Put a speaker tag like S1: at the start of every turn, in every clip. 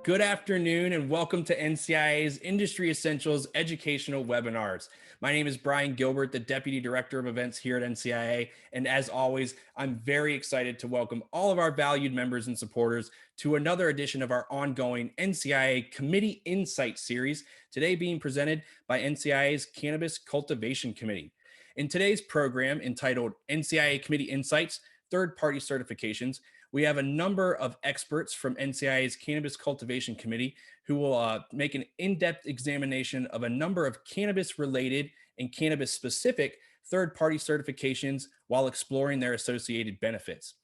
S1: Good afternoon and welcome to NCIA's Industry Essentials Educational Webinars. My name is Brian Gilbert, the Deputy Director of Events here at NCIA. And as always, I'm very excited to welcome all of our valued members and supporters to another edition of our ongoing NCIA Committee Insight Series, today being presented by NCIA's Cannabis Cultivation Committee. In today's program entitled NCIA Committee Insights, Third-Party Certifications, we have a number of experts from NCIA's Cannabis Cultivation Committee who will make an in-depth examination of a number of cannabis-related and cannabis-specific third-party certifications while exploring their associated benefits.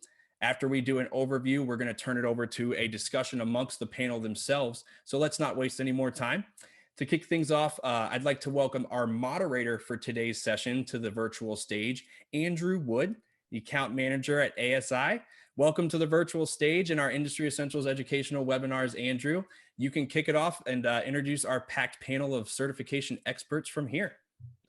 S1: After we do an overview, we're going to turn it over to a discussion amongst the panel themselves. So let's not waste any more time. To kick things off, I'd like to welcome our moderator for today's session to the virtual stage, Andrew Wood, the account manager at ASI. Welcome to the virtual stage in our Industry Essentials Educational Webinars, Andrew. You can kick it off and introduce our packed panel of certification experts from here.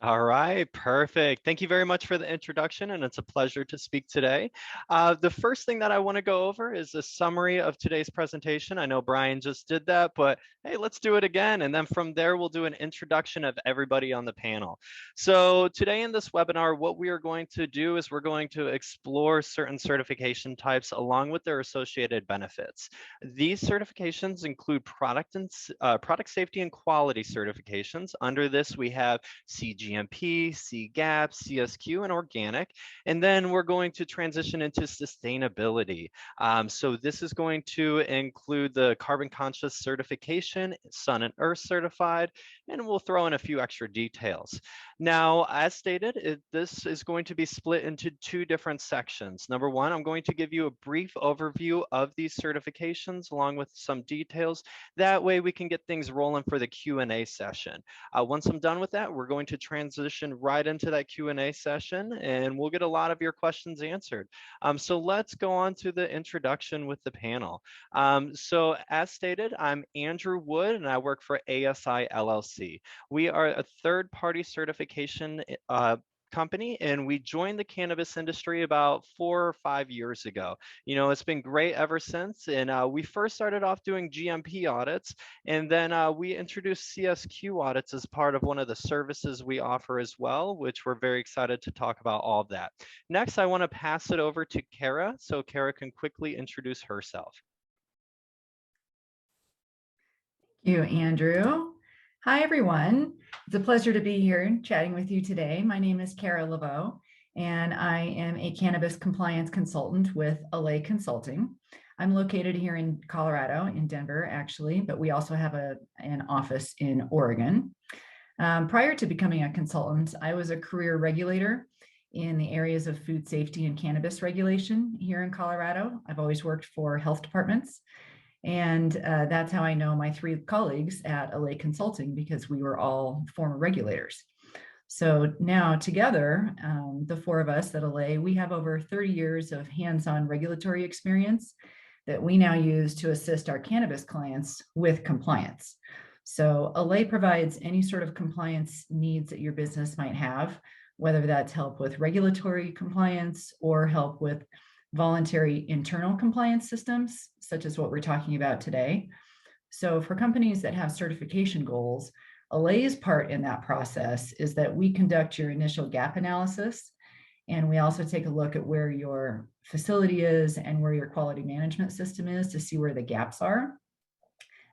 S2: All right, perfect. Thank you very much for the introduction, and it's a pleasure to speak today. The first thing that I want to go over is a summary of today's presentation. I know Brian just did that, but hey, let's do it again. And then from there, we'll do an introduction of everybody on the panel. So today in this webinar, what we are going to do is we're going to explore certain certification types along with their associated benefits. These certifications include product safety and quality certifications. Under this, we have cGMP, cGAP, CSQ, and organic. And then we're going to transition into sustainability. So this is going to include the carbon conscious certification, Sun+Earth Certified, and we'll throw in a few extra details. Now, as stated, this is going to be split into two different sections. Number one, I'm going to give you a brief overview of these certifications along with some details. That way we can get things rolling for the Q&A session. Once I'm done with that, we're going to transition right into that Q&A session and we'll get a lot of your questions answered. So let's go on to the introduction with the panel. So as stated, I'm Andrew Wood and I work for ASI LLC. We are a third-party certification company, and we joined the cannabis industry about 4 or 5 years ago. You know, it's been great ever since, and we first started off doing GMP audits, and then we introduced CSQ audits as part of one of the services we offer as well, which we're very excited to talk about all of that. Next, I want to pass it over to Kara, so Kara can quickly introduce herself.
S3: Thank you, Andrew. Hi, everyone. It's a pleasure to be here chatting with you today. My name is Kara Lavaux, and I am a cannabis compliance consultant with Allay Consulting. I'm located here in Colorado, in Denver, actually, but we also have an office in Oregon. Prior to becoming a consultant, I was a career regulator in the areas of food safety and cannabis regulation here in Colorado. I've always worked for health departments. And that's how I know my 3 colleagues at Allay Consulting, because we were all former regulators. So now together, the 4 of us at Allay, we have over 30 years of hands-on regulatory experience that we now use to assist our cannabis clients with compliance. So Allay provides any sort of compliance needs that your business might have, whether that's help with regulatory compliance or help with voluntary internal compliance systems, such as what we're talking about today. So for companies that have certification goals, Allay's part in that process is that we conduct your initial gap analysis, and we also take a look at where your facility is and where your quality management system is to see where the gaps are.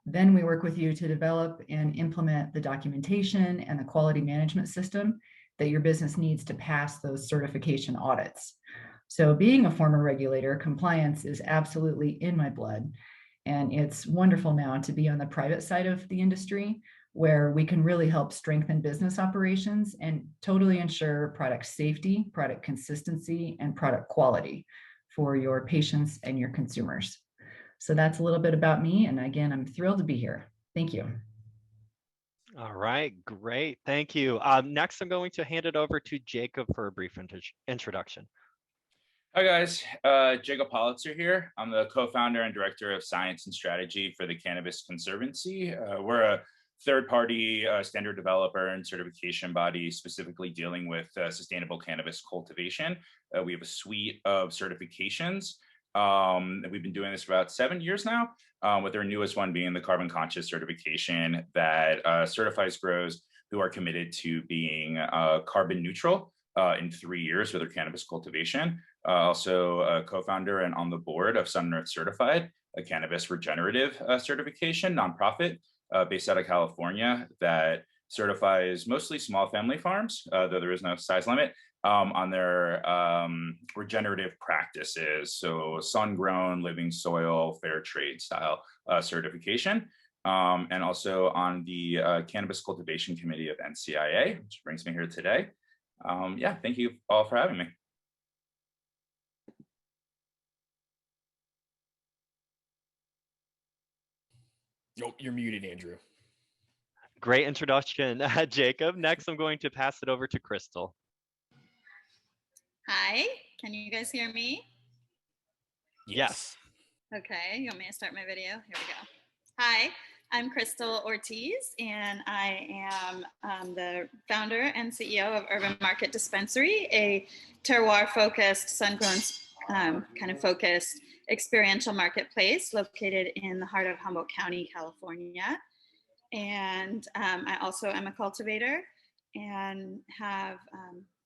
S3: Then we work with you to develop and implement the documentation and the quality management system that your business needs to pass those certification audits. So being a former regulator, compliance is absolutely in my blood. And it's wonderful now to be on the private side of the industry where we can really help strengthen business operations and totally ensure product safety, product consistency, and product quality for your patients and your consumers. So that's a little bit about me. And again, I'm thrilled to be here. Thank you.
S2: All right, great. Thank you. Next, I'm going to hand it over to Jacob for a brief introduction.
S4: Hi guys, Jacob Policzer here. I'm the co-founder and director of science and strategy for the Cannabis Conservancy. We're a third-party standard developer and certification body specifically dealing with sustainable cannabis cultivation. We have a suite of certifications. We've been doing this for about 7 years now. with their newest one being the Carbon Conscious certification that certifies grows who are committed to being carbon neutral in 3 years with their cannabis cultivation. Also a co-founder and on the board of Sun+Earth Certified, a cannabis regenerative certification nonprofit based out of California that certifies mostly small family farms, though there is no size limit, on their regenerative practices. So sun-grown, living soil, fair trade style certification. And also on the Cannabis Cultivation Committee of NCIA, which brings me here today. Yeah, thank you all for having me.
S1: Nope, you're muted, Andrew.
S2: Great introduction, Jacob. Next, I'm going to pass it over to Chrystal.
S5: Hi, can you guys hear me?
S2: Yes.
S5: Okay, you want me to start my video? Here we go. Hi, I'm Chrystal Ortiz, and I am the founder and CEO of Urban Market Dispensary, a terroir-focused, sun-grown kind of focused experiential marketplace located in the heart of Humboldt County, California. And I also am a cultivator and have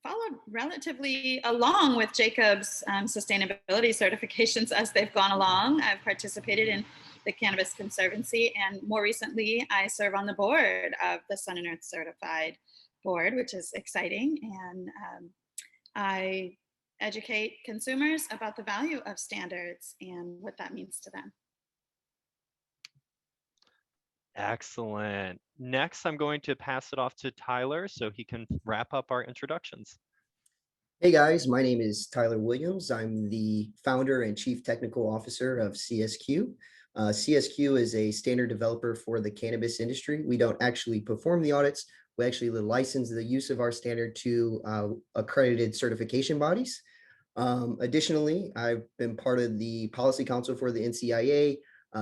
S5: followed relatively along with Jacob's sustainability certifications as they've gone along. I've participated in the Cannabis Conservancy, and more recently, I serve on the board of the Sun+Earth Certified board, which is exciting. And I educate consumers about the value of standards and what that means to them.
S2: Excellent. Next, I'm going to pass it off to Tyler so he can wrap up our introductions.
S6: Hey guys, my name is Tyler Williams. I'm the founder and chief technical officer of CSQ. CSQ is a standard developer for the cannabis industry. We don't actually perform the audits. We actually license the use of our standard to accredited certification bodies. Additionally, I've been part of the policy council for the NCIA,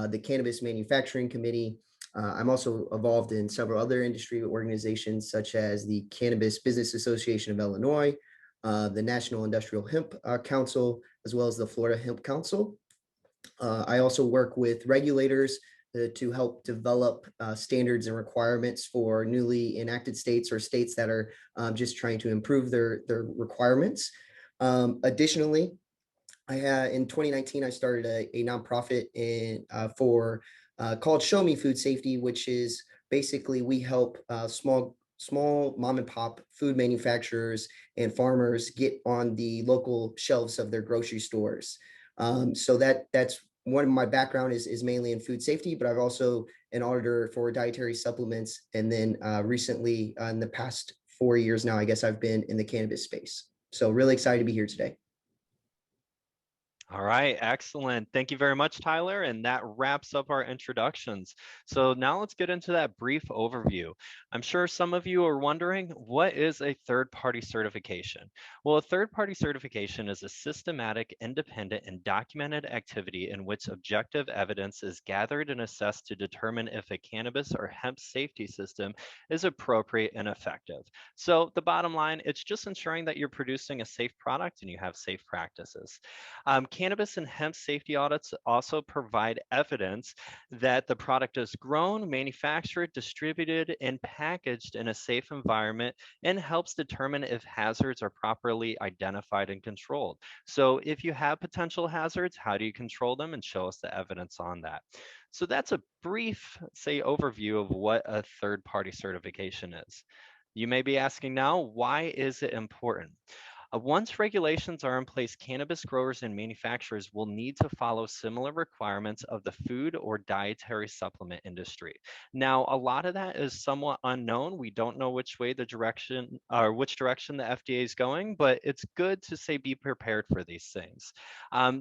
S6: the Cannabis Manufacturing Committee. I'm also involved in several other industry organizations such as the Cannabis Business Association of Illinois, the National Industrial Hemp Council, as well as the Florida Hemp Council. I also work with regulators to help develop standards and requirements for newly enacted states or states that are just trying to improve their requirements. Additionally, in 2019, I started a nonprofit called Show Me Food Safety, which is basically we help small mom and pop food manufacturers and farmers get on the local shelves of their grocery stores. So that's one of my background is mainly in food safety, but I've also an auditor for dietary supplements. And then recently in the past 4 years now, I guess I've been in the cannabis space. So really excited to be here today.
S2: All right, excellent. Thank you very much, Tyler. And that wraps up our introductions. So now let's get into that brief overview. I'm sure some of you are wondering, what is a third-party certification? Well, a third-party certification is a systematic, independent, and documented activity in which objective evidence is gathered and assessed to determine if a cannabis or hemp safety system is appropriate and effective. So the bottom line, it's just ensuring that you're producing a safe product and you have safe practices. Cannabis and hemp safety audits also provide evidence that the product is grown, manufactured, distributed, and packaged in a safe environment and helps determine if hazards are properly identified and controlled. So if you have potential hazards, how do you control them, and show us the evidence on that? So that's a brief, overview of what a third-party certification is. You may be asking now, why is it important? Once regulations are in place, cannabis growers and manufacturers will need to follow similar requirements of the food or dietary supplement industry. Now, a lot of that is somewhat unknown. We don't know which direction the FDA is going, but it's good to be prepared for these things.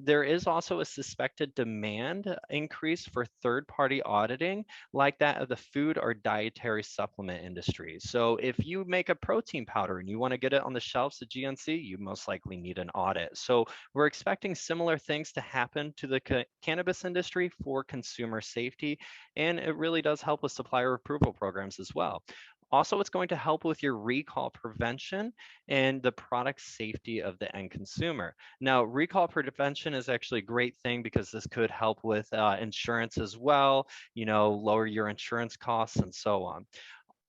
S2: There is also a suspected demand increase for third-party auditing, like that of the food or dietary supplement industry. So if you make a protein powder and you want to get it on the shelves of GNC, you most likely need an audit. So we're expecting similar things to happen to the cannabis industry for consumer safety, and it really does help with supplier approval programs as well. Also, it's going to help with your recall prevention and the product safety of the end consumer. Now, recall prevention is actually a great thing because this could help with insurance as well, lower your insurance costs and so on.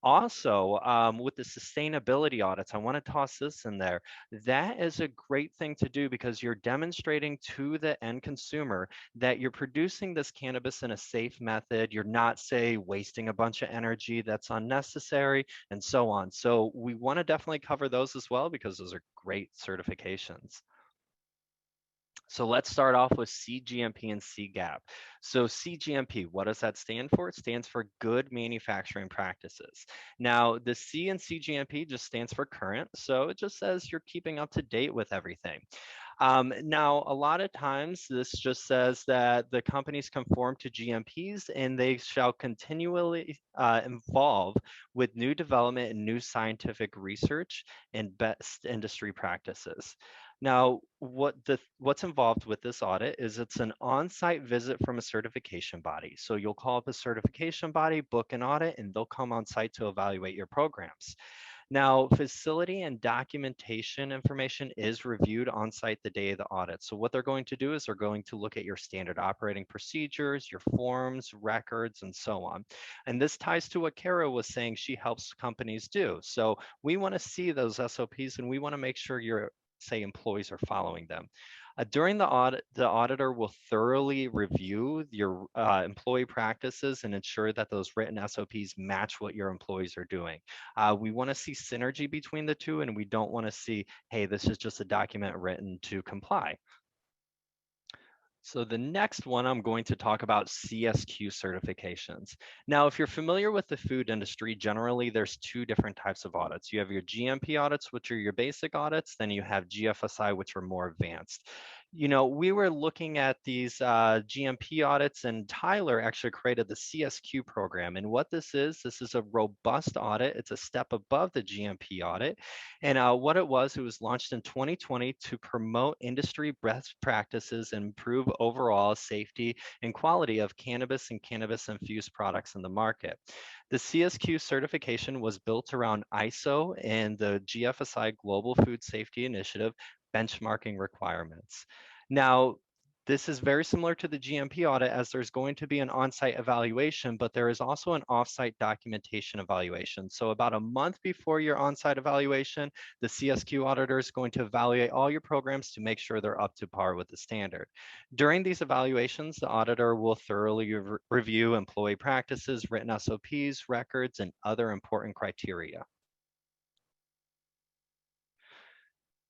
S2: Also, with the sustainability audits, I want to toss this in there. That is a great thing to do because you're demonstrating to the end consumer that you're producing this cannabis in a safe method. You're not, say, wasting a bunch of energy that's unnecessary and so on. So we want to definitely cover those as well because those are great certifications. So let's start off with cGMP and cGAP. So cGMP, what does that stand for? It stands for Good Manufacturing Practices. Now, the C in cGMP just stands for current. So it just says you're keeping up to date with everything. Now, a lot of times this just says that the companies conform to GMPs and they shall continually evolve with new development and new scientific research and best industry practices. Now, what's involved with this audit is it's an on-site visit from a certification body. So you'll call up a certification body, book an audit, and they'll come on site to evaluate your programs. Now, facility and documentation information is reviewed on site the day of the audit. So what they're going to do is they're going to look at your standard operating procedures, your forms, records, and so on. And this ties to what Kara was saying she helps companies do. So we want to see those SOPs and we want to make sure your, say, employees are following them. During the audit, the auditor will thoroughly review your employee practices and ensure that those written SOPs match what your employees are doing. We want to see synergy between the two, and we don't want to see, hey, this is just a document written to comply. So the next one, I'm going to talk about CSQ certifications. Now, if you're familiar with the food industry, generally there's two different types of audits. You have your GMP audits, which are your basic audits, then you have GFSI, which are more advanced. We were looking at these GMP audits, and Tyler actually created the CSQ program. And what this is a robust audit. It's a step above the GMP audit. And what it was launched in 2020 to promote industry best practices and improve overall safety and quality of cannabis and cannabis-infused products in the market. The CSQ certification was built around ISO and the GFSI Global Food Safety Initiative benchmarking requirements. Now, this is very similar to the GMP audit as there's going to be an on-site evaluation, but there is also an off-site documentation evaluation. So about a month before your on-site evaluation, the CSQ auditor is going to evaluate all your programs to make sure they're up to par with the standard. During these evaluations, the auditor will thoroughly review employee practices, written SOPs, records, and other important criteria.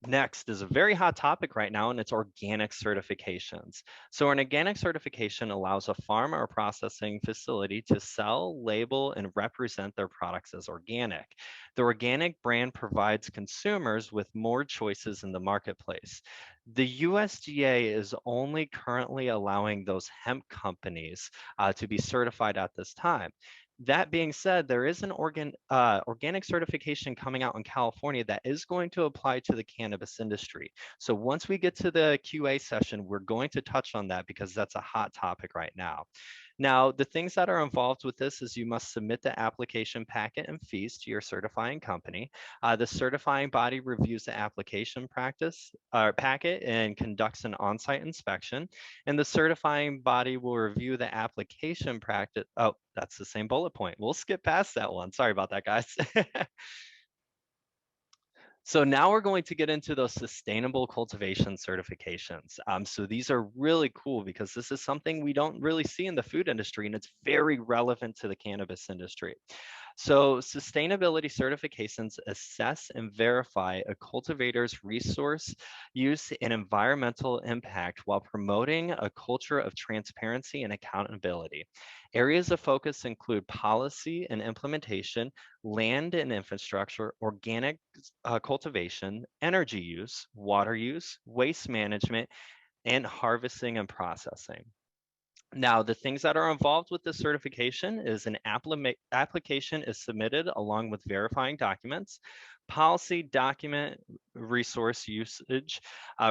S2: Next is a very hot topic right now, and it's organic certifications. So an organic certification allows a farm or processing facility to sell, label, and represent their products as organic. The organic brand provides consumers with more choices in the marketplace. The USDA is only currently allowing those hemp companies to be certified at this time. That being said, there is an organic certification coming out in California that is going to apply to the cannabis industry. So once we get to the QA session, we're going to touch on that because that's a hot topic right now. Now, the things that are involved with this is you must submit the application packet and fees to your certifying company. The certifying body reviews the application packet and conducts an on-site inspection. And the certifying body will review the application practice. Oh, that's the same bullet point. We'll skip past that one. Sorry about that, guys. So now we're going to get into those sustainable cultivation certifications. So these are really cool because this is something we don't really see in the food industry, and it's very relevant to the cannabis industry. So sustainability certifications assess and verify a cultivator's resource use and environmental impact while promoting a culture of transparency and accountability. Areas of focus include policy and implementation, land and infrastructure, organic cultivation, energy use, water use, waste management, and harvesting and processing. Now, the things that are involved with this certification is an application is submitted along with verifying documents, policy document resource usage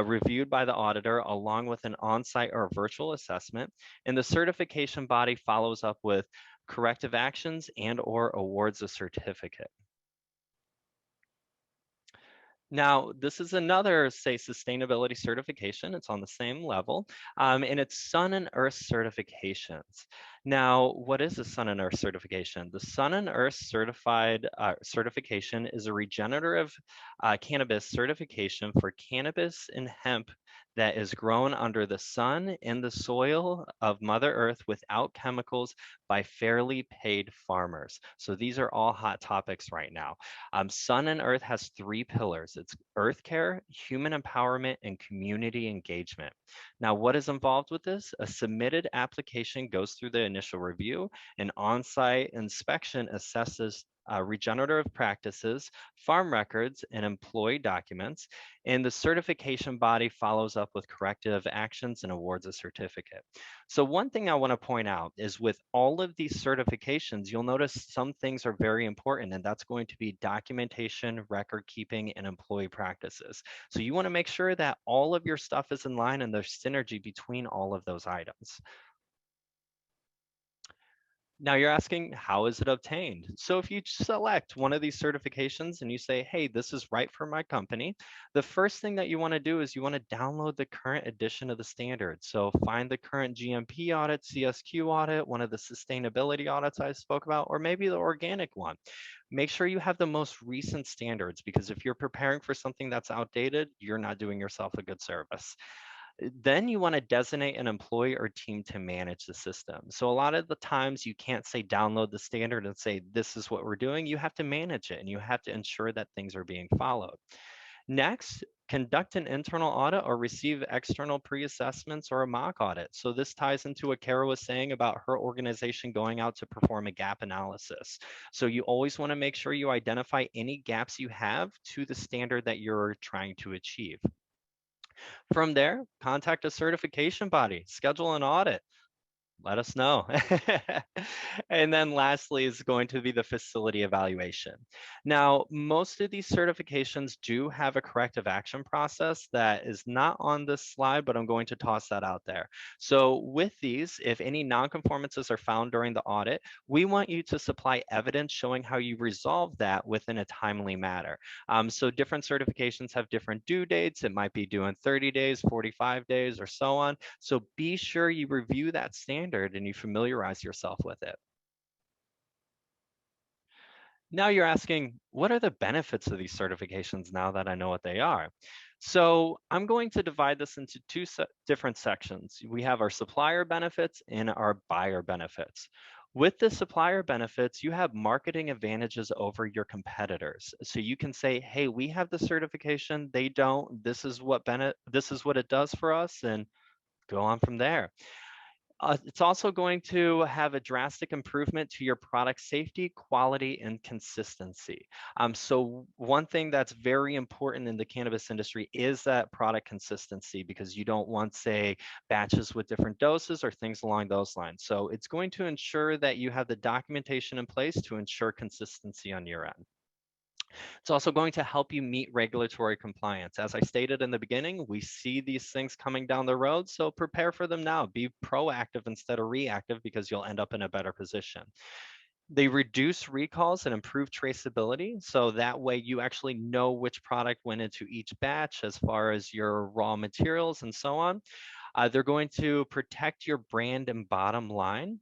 S2: reviewed by the auditor along with an on-site or virtual assessment, and the certification body follows up with corrective actions, and/or awards a certificate. Now, this is another, say, sustainability certification. It's on the same level, and it's Sun+Earth Certifications. Now, what is a Sun+Earth certification? The Sun+Earth Certified certification is a regenerative cannabis certification for cannabis and hemp that is grown under the sun in the soil of Mother Earth without chemicals by fairly paid farmers. So these are all hot topics right now. Sun+Earth has 3 pillars. It's earth care, human empowerment, and community engagement. Now, what is involved with this? A submitted application goes through the initial review. An on-site inspection assesses regenerative practices, farm records, and employee documents, and the certification body follows up with corrective actions and awards a certificate. So one thing I want to point out is with all of these certifications, you'll notice some things are very important, and that's going to be documentation, record keeping, and employee practices. So you want to make sure that all of your stuff is in line and there's synergy between all of those items. Now you're asking, how is it obtained? So if you select one of these certifications and you say, hey, this is right for my company, the first thing that you want to do is you want to download the current edition of the standard. So find the current GMP audit, CSQ audit, one of the sustainability audits I spoke about, or maybe the organic one. Make sure you have the most recent standards, because if you're preparing for something that's outdated, you're not doing yourself a good service. Then you want to designate an employee or team to manage the system. So a lot of the times you can't say download the standard and say this is what we're doing. You have to manage it and you have to ensure that things are being followed. Next, conduct an internal audit or receive external pre-assessments or a mock audit. So this ties into what Kara was saying about her organization going out to perform a gap analysis. So you always want to make sure you identify any gaps you have to the standard that you're trying to achieve. From there, contact a certification body, schedule an audit. Let us know. And then lastly is going to be the facility evaluation. Now, most of these certifications do have a corrective action process that is not on this slide, but I'm going to toss that out there. So with these, if any nonconformances are found during the audit, we want you to supply evidence showing how you resolve that within a timely manner. So different certifications have different due dates. It might be due in 30 days, 45 days, or so on. So be sure you review that standard and you familiarize yourself with it. Now you're asking, what are the benefits of these certifications now that I know what they are? So I'm going to divide this into two different sections. We have our supplier benefits and our buyer benefits. With the supplier benefits, you have marketing advantages over your competitors. So you can say, hey, we have the certification, they don't. This is what it does for us, and go on from there. It's also going to have a drastic improvement to your product safety, quality, and consistency. So one thing that's very important in the cannabis industry is that product consistency, because you don't want, say, batches with different doses or things along those lines. So it's going to ensure that you have the documentation in place to ensure consistency on your end. It's also going to help you meet regulatory compliance. As I stated in the beginning, we see these things coming down the road, so prepare for them now. Be proactive instead of reactive, because you'll end up in a better position. They reduce recalls and improve traceability, so that way you actually know which product went into each batch as far as your raw materials and so on. They're going to protect your brand and bottom line.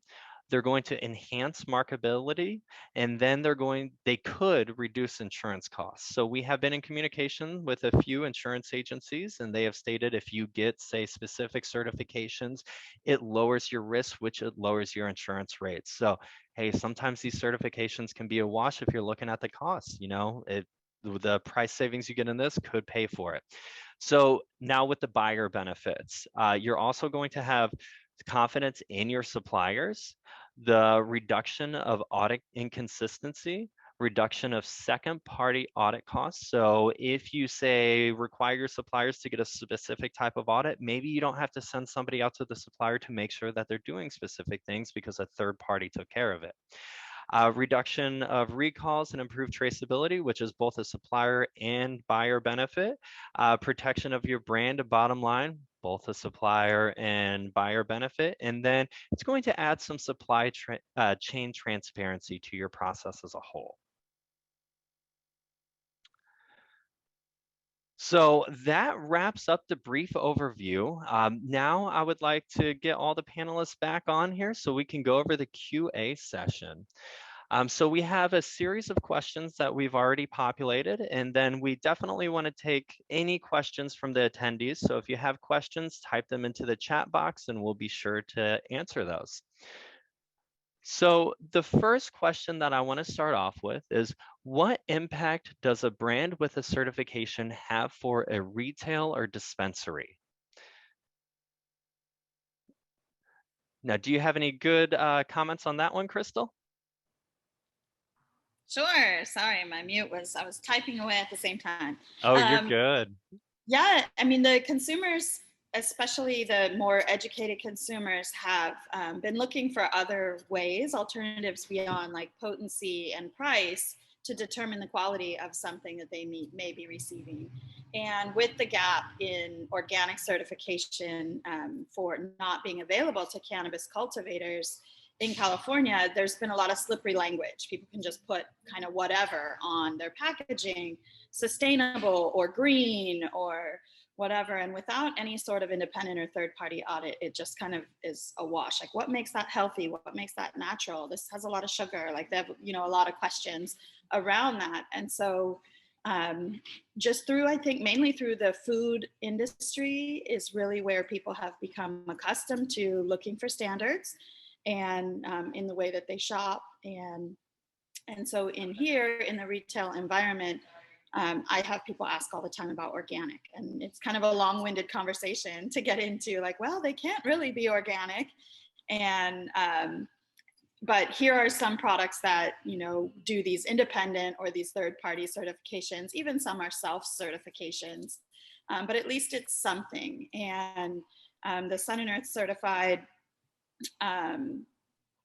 S2: They're going to enhance marketability, and then they could reduce insurance costs. So we have been in communication with a few insurance agencies, and they have stated if you get, say, specific certifications, it lowers your risk, which it lowers your insurance rates. So, hey, sometimes these certifications can be a wash if you're looking at the costs. The price savings you get in this could pay for it. So now with the buyer benefits, you're also going to have confidence in your suppliers, the reduction of audit inconsistency, reduction of second-party audit costs. So if you say require your suppliers to get a specific type of audit, maybe you don't have to send somebody out to the supplier to make sure that they're doing specific things because a third party took care of it. Reduction of recalls and improved traceability, which is both a supplier and buyer benefit. Protection of your brand and bottom line, both a supplier and buyer benefit. And then it's going to add some supply chain transparency to your process as a whole. So that wraps up the brief overview. Now I would like to get all the panelists back on here so we can go over the QA session. So we have a series of questions that we've already populated, and then we definitely want to take any questions from the attendees. So if you have questions, type them into the chat box and we'll be sure to answer those. So the first question that I want to start off with is, what impact does a brand with a certification have for a retail or dispensary? Now, do you have any good comments on that one, Chrystal?
S5: Sure. Sorry, my mute was, I was typing away at the same time.
S2: Oh, you're good.
S5: Yeah, I mean, the consumers, especially the more educated consumers, have been looking for other ways, alternatives beyond like potency and price to determine the quality of something that they may be receiving. And with the gap in organic certification for not being available to cannabis cultivators in California, there's been a lot of slippery language. People can just put kind of whatever on their packaging, sustainable or green or whatever. And without any sort of independent or third-party audit, it just kind of is a wash. Like, what makes that healthy? What makes that natural? This has a lot of sugar. Like, they have, you know, a lot of questions around that. And so just through, I think mainly through the food industry is really where people have become accustomed to looking for standards and in the way that they shop. And so in here, in the retail environment, I have people ask all the time about organic, and it's kind of a long-winded conversation to get into, like, well, they can't really be organic. And but here are some products that, you know, do these independent or these third-party certifications. Even some are self-certifications, but at least it's something. And the Sun+Earth Certified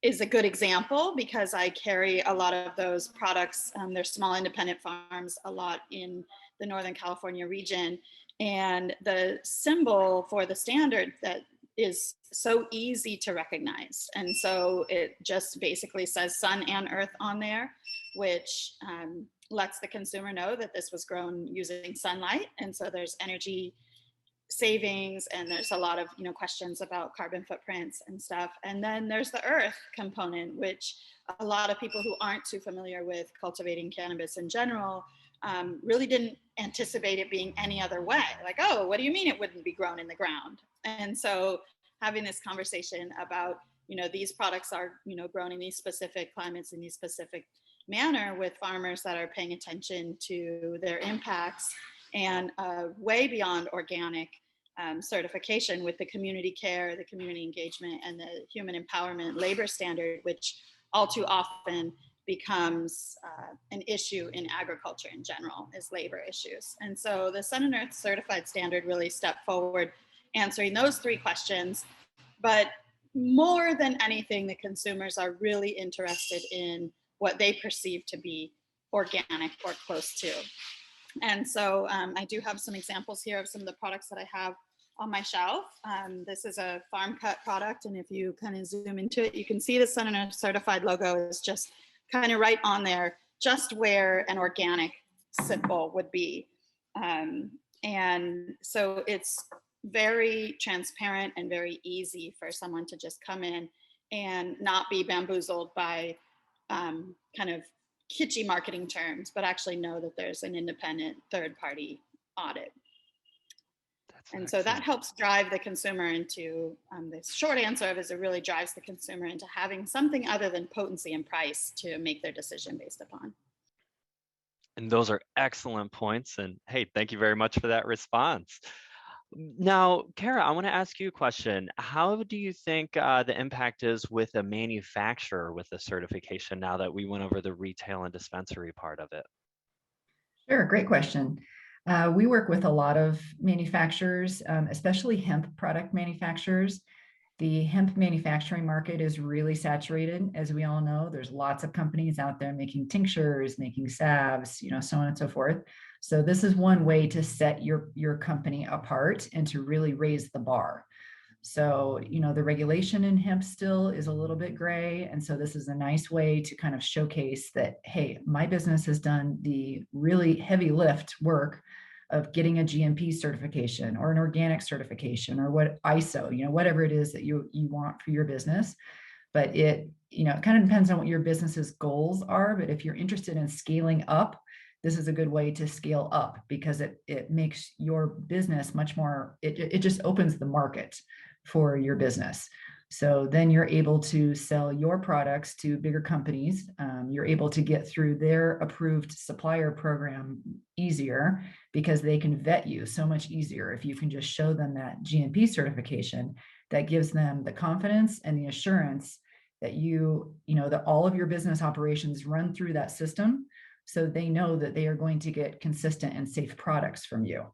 S5: is a good example because I carry a lot of those products. They're small independent farms a lot in the Northern California region. And the symbol for the standard that is so easy to recognize. And so it just basically says Sun and Earth on there, which lets the consumer know that this was grown using sunlight. And so there's energy savings, and there's a lot of, you know, questions about carbon footprints and stuff. And then there's the earth component, which a lot of people who aren't too familiar with cultivating cannabis in general really didn't anticipate it being any other way. Like, oh, what do you mean it wouldn't be grown in the ground? And so having this conversation about, you know, these products are, you know, grown in these specific climates in these specific manner with farmers that are paying attention to their impacts, and way beyond organic certification with the community care, the community engagement, and the human empowerment labor standard, which all too often becomes an issue in agriculture in general, is labor issues. And so the Sun+Earth Certified standard really stepped forward answering those three questions. But more than anything, the consumers are really interested in what they perceive to be organic or close to. And so I do have some examples here of some of the products that I have on my shelf. This is a farm cut product, and if you kind of zoom into it, you can see the Sun+Earth Certified logo is just kind of right on there, just where an organic symbol would be. And so it's very transparent and very easy for someone to just come in and not be bamboozled by kind of kitschy marketing terms, but actually know that there's an independent third-party audit. And so that helps drive the consumer into, the short answer of is it really drives the consumer into having something other than potency and price to make their decision based upon.
S2: And those are excellent points. And hey, thank you very much for that response. Now, Kara, I want to ask you a question. How do you think the impact is with a manufacturer with a certification now that we went over the retail and dispensary part of it?
S3: Sure, great question. We work with a lot of manufacturers, especially hemp product manufacturers. The hemp manufacturing market is really saturated, as we all know. There's lots of companies out there making tinctures, making salves, so on and so forth. So this is one way to set your company apart and to really raise the bar. So, the regulation in hemp still is a little bit gray. And so this is a nice way to kind of showcase that, hey, my business has done the really heavy lift work of getting a GMP certification or an organic certification or what ISO, whatever it is that you want for your business. But it kind of depends on what your business's goals are. But if you're interested in scaling up, this is a good way to scale up because it makes your business much more, it just opens the market for your business. So then you're able to sell your products to bigger companies. You're able to get through their approved supplier program easier because they can vet you so much easier. If you can just show them that GMP certification, that gives them the confidence and the assurance that that all of your business operations run through that system. So they know that they are going to get consistent and safe products from you.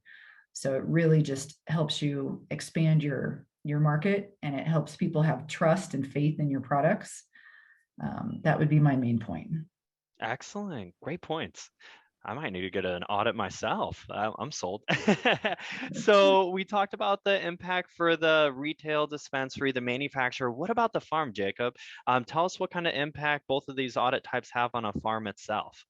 S3: So it really just helps you expand your market, and it helps people have trust and faith in your products. That would be my main point.
S2: Excellent. Great points. I might need to get an audit myself. I'm sold. So we talked about the impact for the retail dispensary, the manufacturer. What about the farm, Jacob? Tell us what kind of impact both of these audit types have on a farm itself.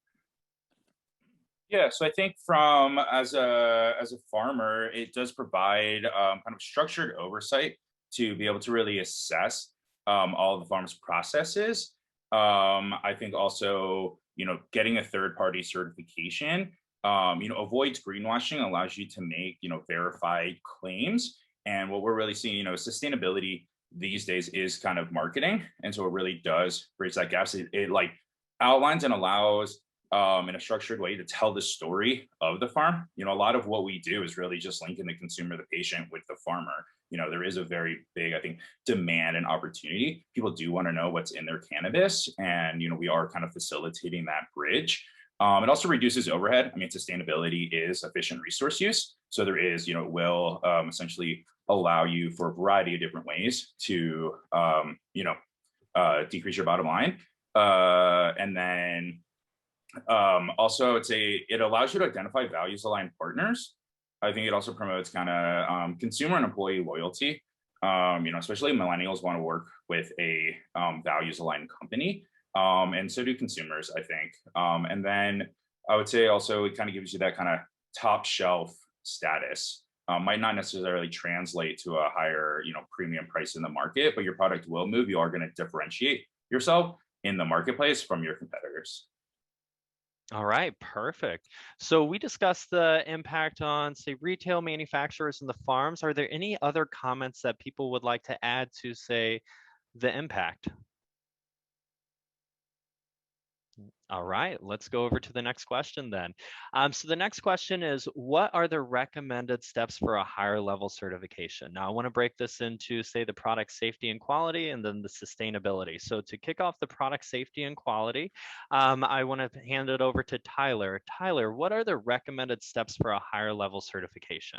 S4: Yeah, so I think from as a farmer, it does provide kind of structured oversight to be able to really assess all of the farm's processes. I think also, getting a third-party certification, avoids greenwashing, allows you to make, verified claims. And what we're really seeing, sustainability these days is kind of marketing. And so it really does bridge that gap. So it like outlines and allows in a structured way to tell the story of the farm. A lot of what we do is really just linking the consumer, the patient with the farmer. There is a very big, I think, demand and opportunity. People do want to know what's in their cannabis, and we are kind of facilitating that bridge. It also reduces overhead. I mean, sustainability is efficient resource use, so there is, it will essentially allow you for a variety of different ways to, decrease your bottom line, and then also it allows you to identify values aligned partners. I think it also promotes kind of consumer and employee loyalty. Especially millennials want to work with a values aligned company, and so do consumers, I think. And then I would say also it kind of gives you that kind of top shelf status. Might not necessarily translate to a higher premium price in the market, but your product will move. You are going to differentiate yourself in the marketplace from your competitors.
S2: All right, perfect. So we discussed the impact on, say, retail manufacturers and the farms. Are there any other comments that people would like to add to, say, the impact? All right, let's go over to the next question then. So the next question is, what are the recommended steps for a higher level certification? Now, I want to break this into, say, the product safety and quality and then the sustainability. So to kick off the product safety and quality, I want to hand it over to Tyler. Tyler, what are the recommended steps for a higher level certification?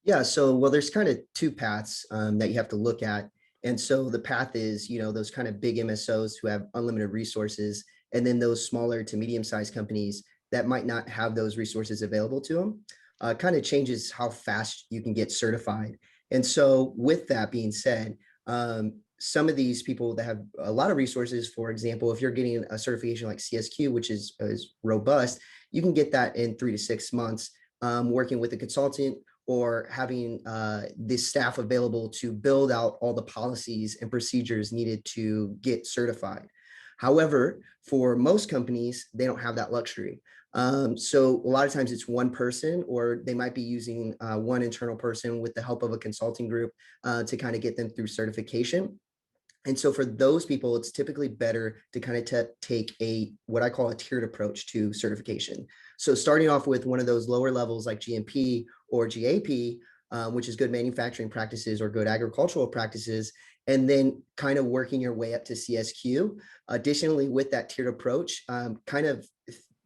S6: Yeah, so well, there's kind of two paths that you have to look at. And so the path is, those kind of big MSOs who have unlimited resources, and then those smaller to medium-sized companies that might not have those resources available to them. Kind of changes how fast you can get certified. And so with that being said, some of these people that have a lot of resources, for example, if you're getting a certification like CSQ, which is robust, you can get that in 3 to 6 months, working with a consultant or having this staff available to build out all the policies and procedures needed to get certified. However, for most companies, they don't have that luxury. So a lot of times it's one person, or they might be using one internal person with the help of a consulting group to kind of get them through certification. And so for those people, it's typically better to kind of take what I call a tiered approach to certification. So starting off with one of those lower levels like GMP or GAP, which is good manufacturing practices or good agricultural practices, and then kind of working your way up to CSQ. Additionally, with that tiered approach, kind of,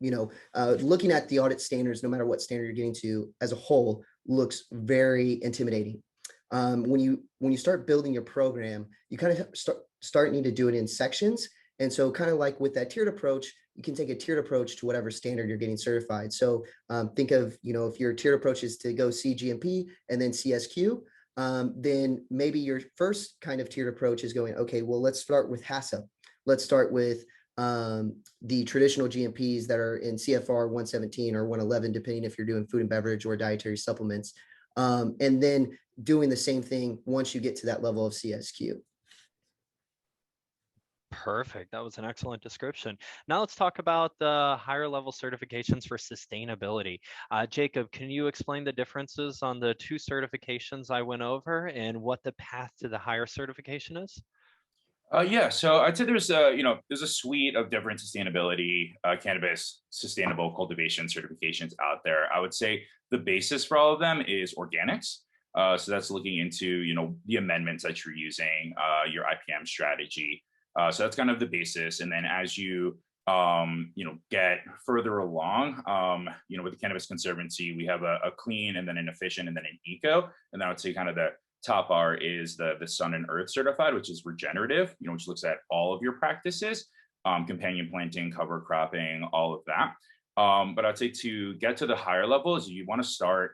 S6: looking at the audit standards, no matter what standard you're getting to as a whole, looks very intimidating. When you start building your program, you kind of start need to do it in sections. And so kind of like with that tiered approach, you can take a tiered approach to whatever standard you're getting certified. So think of, if your tiered approach is to go cGMP and then CSQ, then maybe your first kind of tiered approach is going, okay, well, let's start with HACCP. Let's start with the traditional GMPs that are in CFR 117 or 111, depending if you're doing food and beverage or dietary supplements. And then doing the same thing once you get to that level of CSQ.
S2: Perfect. That was an excellent description. Now let's talk about the higher level certifications for sustainability. Jacob, can you explain the differences on the two certifications I went over and what the path to the higher certification is?
S4: Yeah, so I'd say there's there's a suite of different sustainability cannabis sustainable cultivation certifications out there. I would say the basis for all of them is organics. So that's looking into the amendments that you're using, your IPM strategy. So that's kind of the basis. And then as you get further along, with the Cannabis Conservancy, we have a clean and then an efficient and then an eco. And then I would say kind of the top bar is the Sun+Earth Certified, which is regenerative, which looks at all of your practices, companion planting, cover cropping, all of that. But I'd say to get to the higher levels, you want to start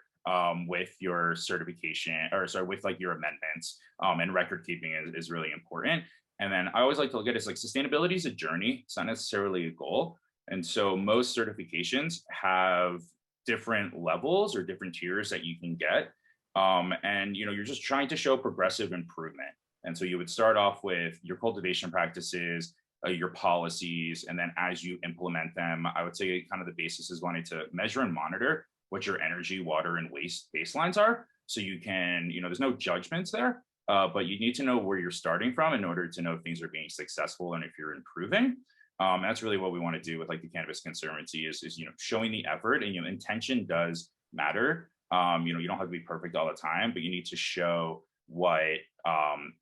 S4: with your certification, or sorry, with like your amendments, and record keeping is really important. And then I always like to look at it as like sustainability is a journey. It's not necessarily a goal. And so most certifications have different levels or different tiers that you can get. And you're just trying to show progressive improvement. And so you would start off with your cultivation practices, your policies, and then as you implement them, I would say kind of the basis is wanting to measure and monitor what your energy, water, and waste baselines are. So you can, there's no judgments there, but you need to know where you're starting from in order to know if things are being successful and if you're improving. That's really what we want to do with like the Cannabis Conservancy is showing the effort, and intention does matter. You don't have to be perfect all the time, but you need to show what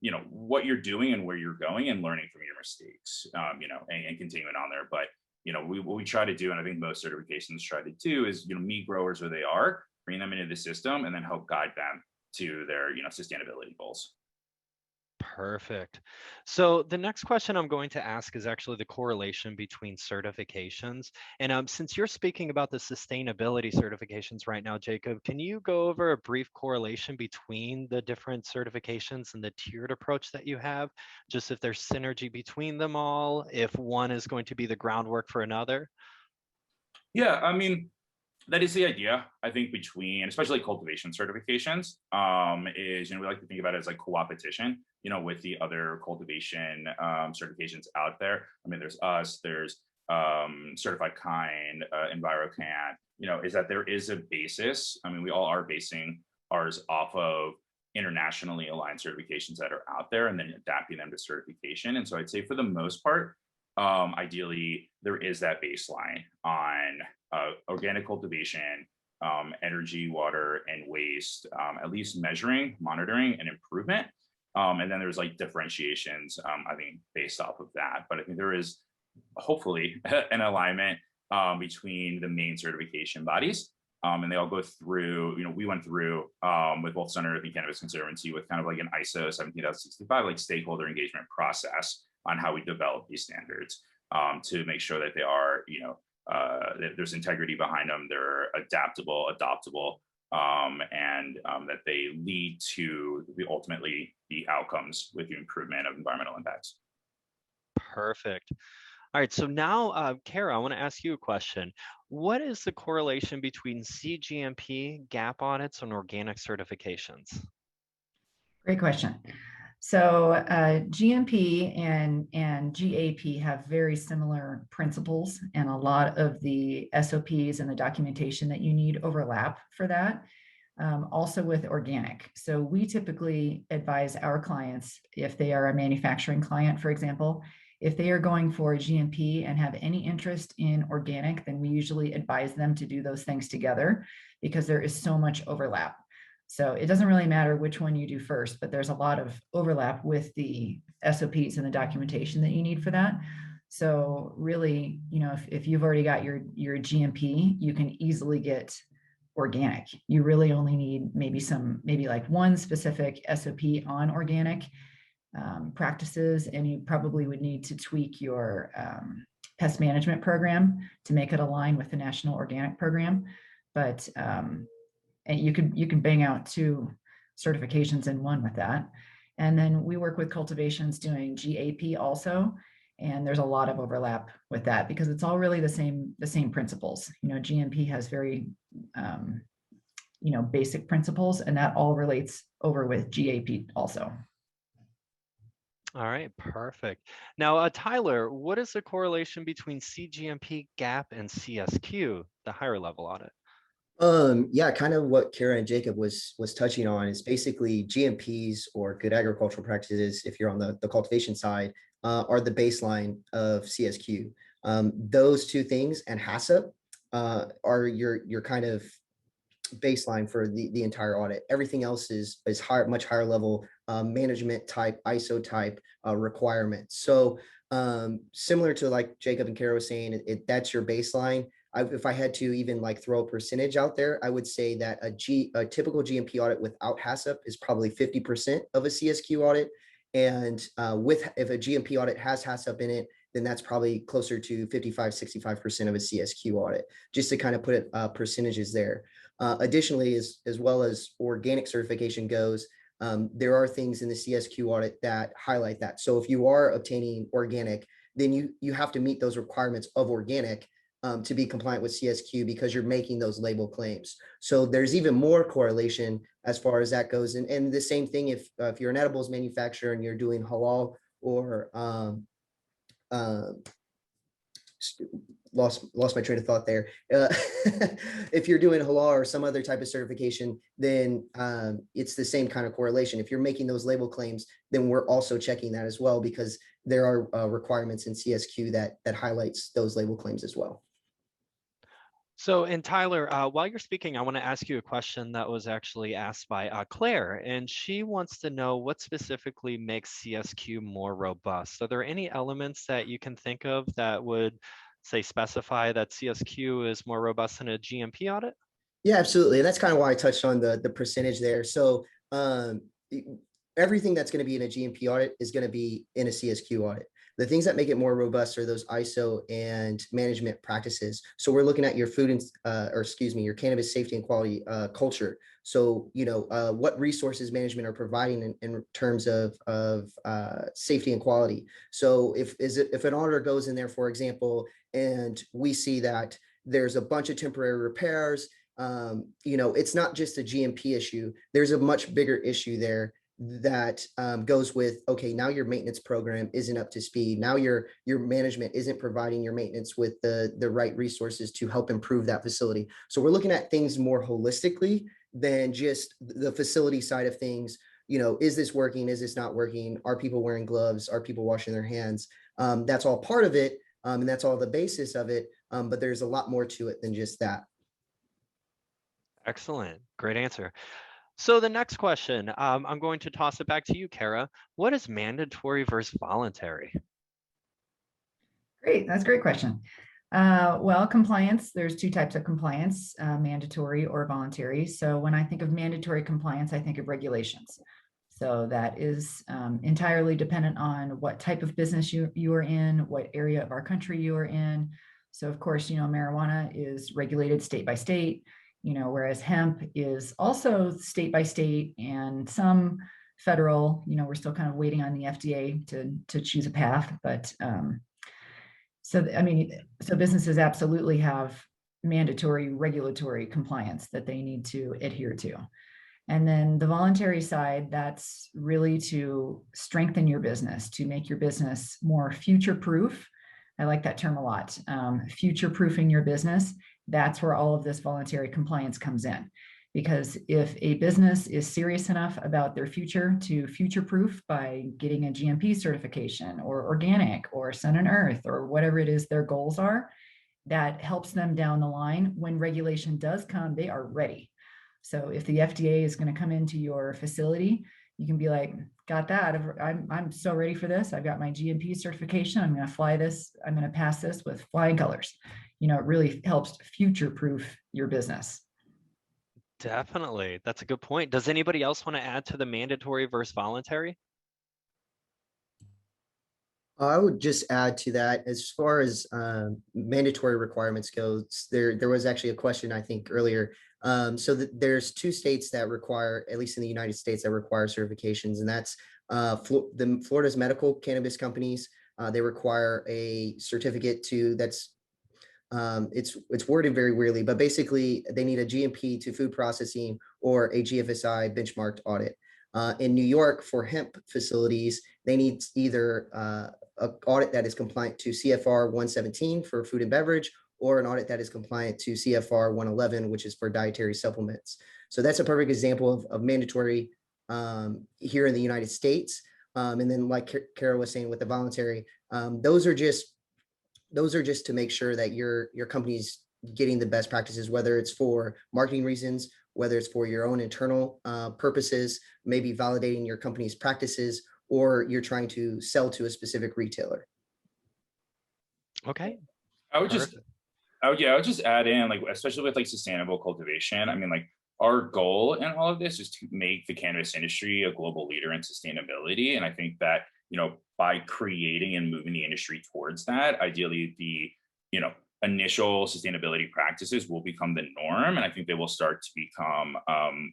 S4: you're doing and where you're going and learning from your mistakes, and continuing on there. But, what we try to do, and I think most certifications try to do, is, meet growers where they are, bring them into the system, and then help guide them to their, sustainability goals.
S2: Perfect. So the next question I'm going to ask is actually the correlation between certifications. And since you're speaking about the sustainability certifications right now, Jacob, can you go over a brief correlation between the different certifications and the tiered approach that you have? Just if there's synergy between them all, if one is going to be the groundwork for another?
S4: Yeah, I mean, that is the idea, I think, between especially cultivation certifications, is, we like to think about it as like co-opetition, with the other cultivation certifications out there. I mean, there's us, there's Certified Kind, EnviroCan, is that there is a basis. I mean, we all are basing ours off of internationally aligned certifications that are out there and then adapting them to certification. And so I'd say for the most part, ideally, there is that baseline on organic cultivation, energy, water, and waste, at least measuring, monitoring, and improvement. And then there's like differentiations, I think, based off of that. But I think there is hopefully an alignment between the main certification bodies. And they all go through, we went through with both Sun+Earth and Cannabis Conservancy with kind of like an ISO 17065, like stakeholder engagement process on how we develop these standards to make sure that they are, that there's integrity behind them, they're adaptable, adoptable, and that they lead to ultimately the outcomes with the improvement of environmental impacts.
S2: Perfect. All right, so now, Kara, I want to ask you a question. What is the correlation between cGMP, GAP audits, and organic certifications?
S3: Great question. So GMP and GAP have very similar principles, and a lot of the SOPs and the documentation that you need overlap for that. Also with organic. So we typically advise our clients, if they are a manufacturing client, for example, if they are going for GMP and have any interest in organic, then we usually advise them to do those things together because there is so much overlap. So it doesn't really matter which one you do first, but there's a lot of overlap with the SOPs and the documentation that you need for that. So really, if you've already got your GMP, you can easily get organic. You really only need maybe like one specific SOP on organic practices, and you probably would need to tweak your pest management program to make it align with the National Organic Program. But and you can bang out 2 certifications in one with that. And then we work with cultivations doing GAP also. And there's a lot of overlap with that because it's all really the same principles. You know, GMP has very, basic principles, and that all relates over with GAP also.
S2: All right, perfect. Now, Tyler, what is the correlation between cGMP, GAP, and CSQ, the higher level audit?
S6: Yeah, kind of what Kara and Jacob was touching on is basically GMPs, or good agricultural practices, if you're on the cultivation side, are the baseline of CSQ. Those 2 things and HACCP are your kind of baseline for the entire audit. Everything else is higher, much higher level management type, ISO type requirements. So similar to like Jacob and Kara was saying, that's your baseline. If I had to even like throw a percentage out there, I would say that a typical GMP audit without HACCP is probably 50% of a CSQ audit. And if a GMP audit has HACCP in it, then that's probably closer to 55-65% of a CSQ audit, just to kind of put percentages there. Additionally, as well as organic certification goes, there are things in the CSQ audit that highlight that. So if you are obtaining organic, then you have to meet those requirements of organic to be compliant with CSQ, because you're making those label claims. So there's even more correlation as far as that goes. And the same thing if you're an edibles manufacturer and you're doing halal or lost my train of thought there. If you're doing halal or some other type of certification, then it's the same kind of correlation. If you're making those label claims, then we're also checking that as well, because there are requirements in CSQ that highlights those label claims as well.
S2: So, and Tyler, while you're speaking, I want to ask you a question that was actually asked by Claire, and she wants to know what specifically makes CSQ more robust. Are there any elements that you can think of that would, say, specify that CSQ is more robust than a GMP audit?
S6: Yeah, absolutely. And that's kind of why I touched on the percentage there. So everything that's going to be in a GMP audit is going to be in a CSQ audit. The things that make it more robust are those ISO and management practices. So we're looking at your your cannabis safety and quality culture. So, what resources management are providing in terms of safety and quality. So if an auditor goes in there, for example, and we see that there's a bunch of temporary repairs, it's not just a GMP issue. There's a much bigger issue there that goes with, okay, now your maintenance program isn't up to speed. Now your management isn't providing your maintenance with the right resources to help improve that facility. So we're looking at things more holistically than just the facility side of things. Is this working? Is this not working? Are people wearing gloves? Are people washing their hands? That's all part of it. And that's all the basis of it. But there's a lot more to it than just that.
S2: Excellent. Great answer. So the next question, I'm going to toss it back to you, Kara. What is mandatory versus voluntary?
S3: Great, that's a great question. Well, compliance, there's 2 types of compliance, mandatory or voluntary. So when I think of mandatory compliance, I think of regulations. So that is entirely dependent on what type of business you are in, what area of our country you are in. So of course, marijuana is regulated state by state. Whereas hemp is also state by state and some federal. We're still kind of waiting on the FDA to choose a path, but so businesses absolutely have mandatory regulatory compliance that they need to adhere to. And then the voluntary side, that's really to strengthen your business, to make your business more future-proof. I like that term a lot, future-proofing your business. That's where all of this voluntary compliance comes in. Because if a business is serious enough about their future to future-proof by getting a GMP certification or organic or Sun+Earth or whatever it is their goals are, that helps them down the line. When regulation does come, they are ready. So if the FDA is going to come into your facility, you can be like, got that. I'm so ready for this. I've got my GMP certification. I'm going to fly this. I'm going to pass this with flying colors. It really helps future-proof your business.
S2: Definitely. That's a good point. Does anybody else want to add to the mandatory versus voluntary?
S6: I would just add to that as far as mandatory requirements goes. There was actually a question I think earlier. There's two states that require, at least in the United States, that require certifications, and that's Florida's medical cannabis companies. They require a certificate to that's it's worded very weirdly, but basically they need a GMP to food processing or a GFSI benchmarked audit. In New York, for hemp facilities, they need either an audit that is compliant to CFR 117 for food and beverage, or an audit that is compliant to CFR 111, which is for dietary supplements. So that's a perfect example of mandatory here in the United States. And then like Kara was saying with the voluntary, those are just to make sure that your company's getting the best practices, whether it's for marketing reasons, whether it's for your own internal purposes, maybe validating your company's practices, or you're trying to sell to a specific retailer.
S2: Okay.
S4: I would just add in, like, especially with like sustainable cultivation. I mean, like, our goal in all of this is to make the cannabis industry a global leader in sustainability. And I think that, by creating and moving the industry towards that, ideally the, initial sustainability practices will become the norm. And I think they will start to become,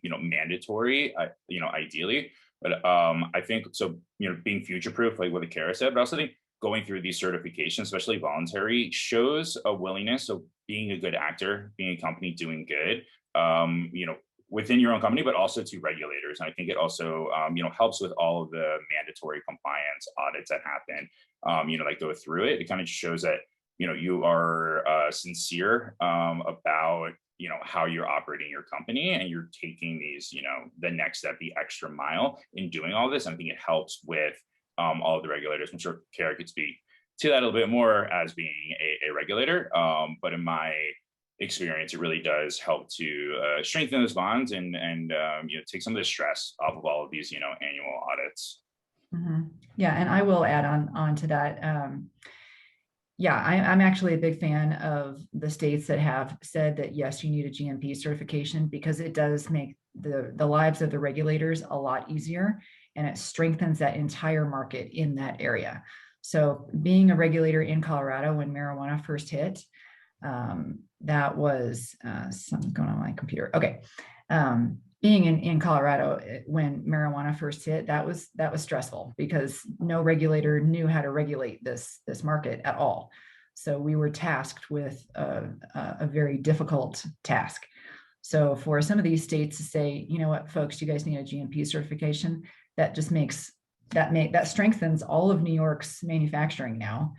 S4: mandatory, ideally. But I think so, being future proof, like what Kara said, but also think going through these certifications, especially voluntary, shows a willingness of being a good actor, being a company doing good, within your own company, but also to regulators. And I think it also, helps with all of the mandatory compliance audits that happen, that go through it. It kind of shows that, you are sincere about, how you're operating your company, and you're taking these, the next step, the extra mile in doing all this. And I think it helps with all of the regulators. I'm sure Kara could speak to that a little bit more as being a regulator. But in my experience, it really does help to strengthen those bonds and take some of the stress off of all of these, annual audits.
S3: Mm-hmm. Yeah, and I will add on to that. I'm actually a big fan of the states that have said that, yes, you need a GMP certification, because it does make the lives of the regulators a lot easier, and it strengthens that entire market in that area. So being a regulator in Colorado when marijuana first hit, that was something's going on my computer. Okay. Being in Colorado when marijuana first hit, that was stressful, because no regulator knew how to regulate this market at all. So we were tasked with a very difficult task. So for some of these states to say, you know what, folks, you guys need a GMP certification, that just makes that strengthens all of New York's manufacturing now.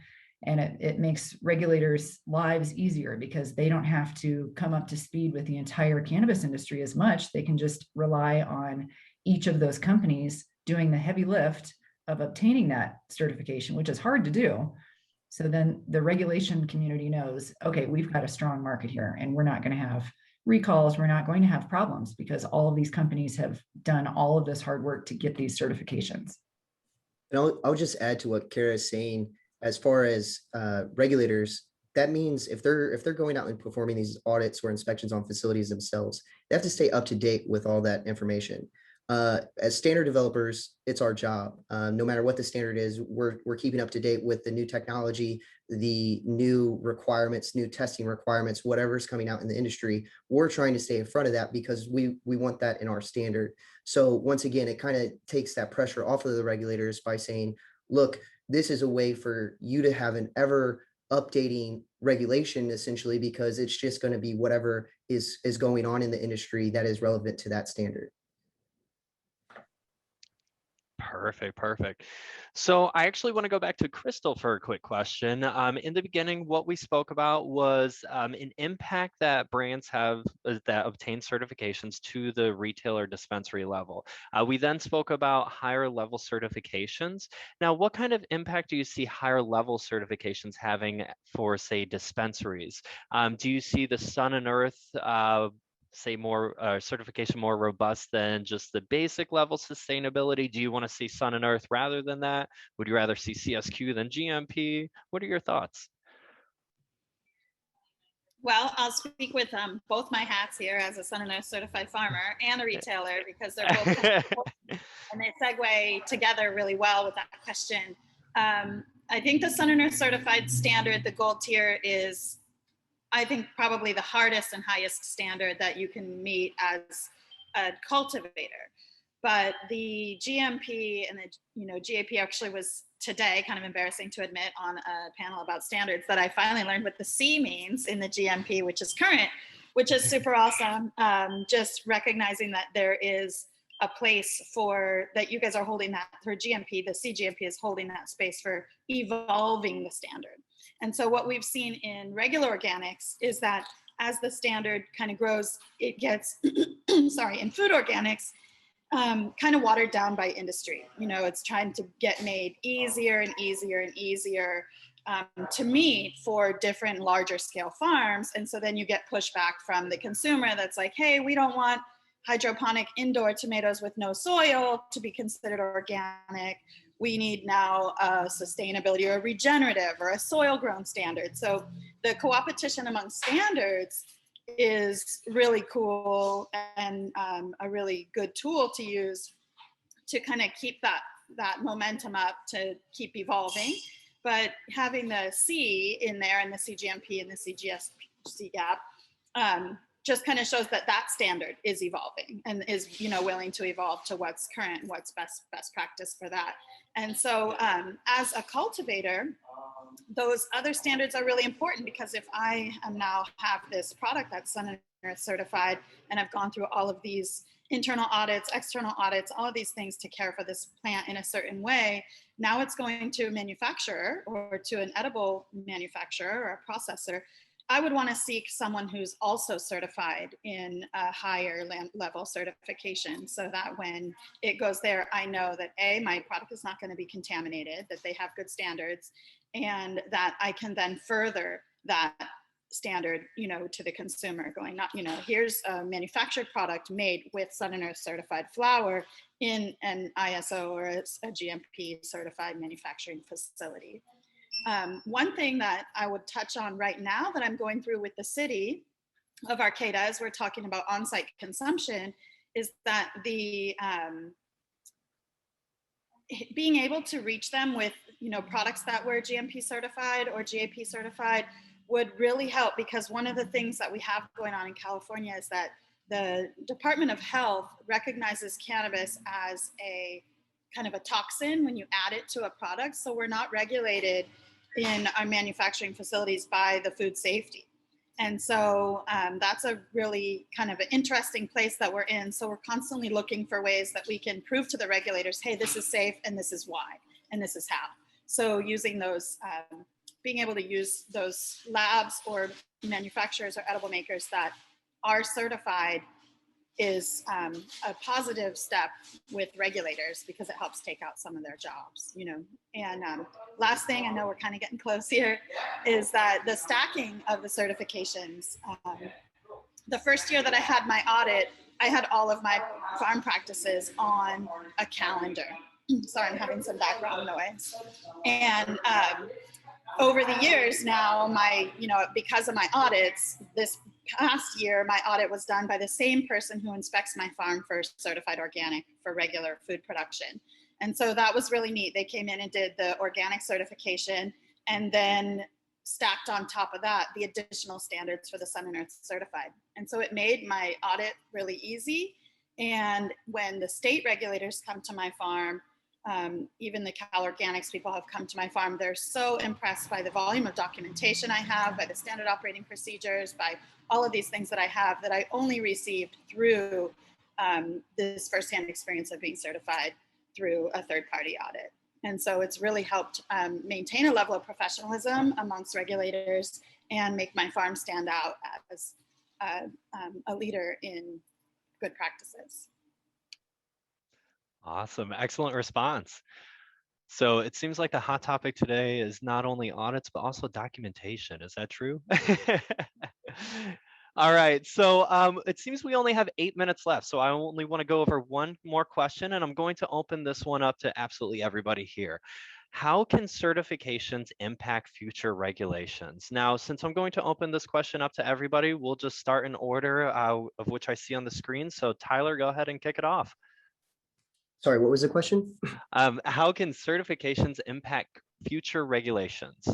S3: And it makes regulators' lives easier, because they don't have to come up to speed with the entire cannabis industry as much. They can just rely on each of those companies doing the heavy lift of obtaining that certification, which is hard to do. So then the regulation community knows, okay, we've got a strong market here, and we're not going to have recalls. We're not going to have problems, because all of these companies have done all of this hard work to get these certifications.
S6: And I'll just add to what Kara is saying. As far as regulators, that means if they're going out and performing these audits or inspections on facilities themselves, they have to stay up to date with all that information. As standard developers, it's our job. No matter what the standard is, we're keeping up to date with the new technology, the new requirements, new testing requirements, whatever's coming out in the industry. We're trying to stay in front of that, because we want that in our standard. So once again, it kind of takes that pressure off of the regulators by saying, look, this is a way for you to have an ever updating regulation, essentially, because it's just going to be whatever is going on in the industry that is relevant to that standard.
S2: Perfect. So I actually want to go back to Chrystal for a quick question. In the beginning, what we spoke about was an impact that brands have that obtain certifications to the retailer dispensary level. We then spoke about higher level certifications. Now, what kind of impact do you see higher level certifications having for, say, dispensaries? Do you see the Sun+Earth say more certification more robust than just the basic level sustainability? Do you want to see Sun+Earth rather than that? Would you rather see CSQ than GMP? What are your thoughts?
S5: Well, I'll speak with both my hats here as a Sun+Earth certified farmer and a retailer, because they're both kind of important, and they segue together really well with that question. I think the Sun+Earth certified standard, the gold tier, is, I think, probably the hardest and highest standard that you can meet as a cultivator. But the GMP and the GAP actually was today, kind of embarrassing to admit, on a panel about standards, that I finally learned what the C means in the GMP, which is current, which is super awesome. Just recognizing that there is a place for that. You guys are holding that for GMP. The cGMP is holding that space for evolving the standard. And so what we've seen in regular organics is that as the standard kind of grows, it gets, sorry, in food organics, kind of watered down by industry. It's trying to get made easier and easier and easier to meet for different larger scale farms. And so then you get pushback from the consumer that's like, hey, we don't want hydroponic indoor tomatoes with no soil to be considered organic. We need now a sustainability or a regenerative or a soil grown standard. So the co-opetition among standards is really cool and a really good tool to use to kind of keep that momentum up, to keep evolving. But having the C in there and the cGMP and the cGAP just kind of shows that standard is evolving and is willing to evolve to what's current, what's best practice for that. And so as a cultivator, those other standards are really important, because if I am now have this product that's Sun+Earth certified, and I've gone through all of these internal audits, external audits, all of these things to care for this plant in a certain way, now it's going to a manufacturer or to an edible manufacturer or a processor. I would want to seek someone who's also certified in a higher level certification, so that when it goes there, I know that A, my product is not going to be contaminated, that they have good standards, and that I can then further that standard, to the consumer, going, not, here's a manufactured product made with Sun+Earth certified flower in an ISO or a GMP certified manufacturing facility. One thing that I would touch on right now that I'm going through with the city of Arcata, as we're talking about on-site consumption, is that the being able to reach them with products that were GMP certified or GAP certified would really help, because one of the things that we have going on in California is that the Department of Health recognizes cannabis as a kind of a toxin when you add it to a product. So we're not regulated in our manufacturing facilities by the food safety. And so that's a really kind of an interesting place that we're in. So we're constantly looking for ways that we can prove to the regulators, hey, this is safe and this is why, and this is how. So using those, being able to use those labs or manufacturers or edible makers that are certified is a positive step with regulators, because it helps take out some of their jobs, And last thing, I know we're kind of getting close here, is that the stacking of the certifications. The first year that I had my audit, I had all of my farm practices on a calendar. Sorry, I'm having some background noise. And over the years now, because of my audits, this past year, my audit was done by the same person who inspects my farm for certified organic for regular food production. And so that was really neat. They came in and did the organic certification, and then stacked on top of that the additional standards for the Sun+Earth certified. And so it made my audit really easy. And when the state regulators come to my farm, even the Cal Organics people have come to my farm, they're so impressed by the volume of documentation I have, by the standard operating procedures, by all of these things that I have that I only received through this firsthand experience of being certified through a third-party audit. And so it's really helped maintain a level of professionalism amongst regulators and make my farm stand out as a leader in good practices.
S2: Awesome. Excellent response. So it seems like the hot topic today is not only audits, but also documentation. Is that true? All right. So it seems we only have 8 minutes left. So I only want to go over one more question, and I'm going to open this one up to absolutely everybody here. How can certifications impact future regulations? Now, since I'm going to open this question up to everybody, we'll just start in order of which I see on the screen. So Tyler, go ahead and kick it off.
S6: Sorry, what was the question?
S2: How can certifications impact future regulations?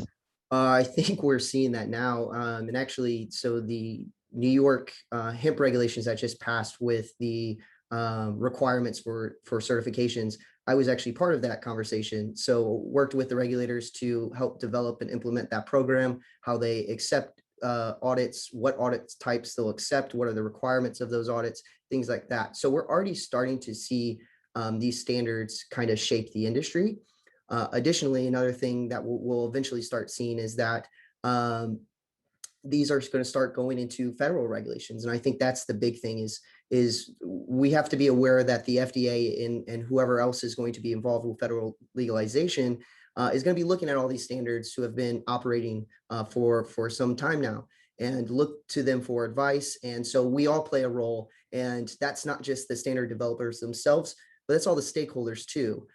S6: I think we're seeing that now. And actually, so the New York hemp regulations that just passed with the requirements for certifications, I was actually part of that conversation. So worked with the regulators to help develop and implement that program, how they accept audits, what audit types they'll accept, what are the requirements of those audits, things like that. So we're already starting to see these standards kind of shape the industry. Additionally, another thing that we'll eventually start seeing is that these are going to start going into federal regulations. And I think that's the big thing is we have to be aware that the FDA and whoever else is going to be involved with federal legalization is going to be looking at all these standards who have been operating for some time now and look to them for advice. And so we all play a role, and that's not just the standard developers themselves, but that's all the stakeholders too.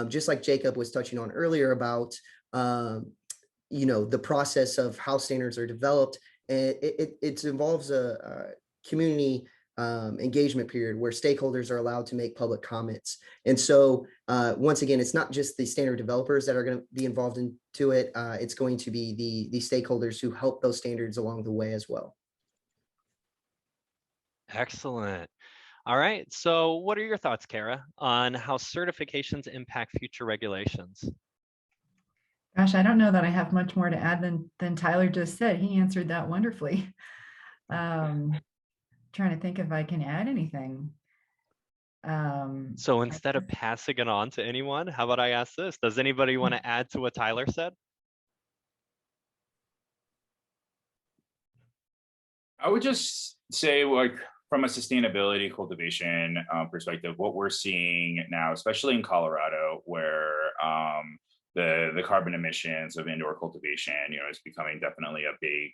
S6: Just like Jacob was touching on earlier about the process of how standards are developed, it involves a community engagement period where stakeholders are allowed to make public comments. And so once again, it's not just the standard developers that are going to be involved into it. It's going to be the stakeholders who help those standards along the way as well.
S2: Excellent. All right. So what are your thoughts, Kara, on how certifications impact future regulations?
S3: Gosh, I don't know that I have much more to add than Tyler just said. He answered that wonderfully. Trying to think if I can add anything.
S2: So instead of passing it on to anyone, how about I ask this? Does anybody want to add to what Tyler said?
S4: I would just say, like, from a sustainability cultivation perspective, what we're seeing now, especially in Colorado, where the carbon emissions of indoor cultivation, is becoming definitely a big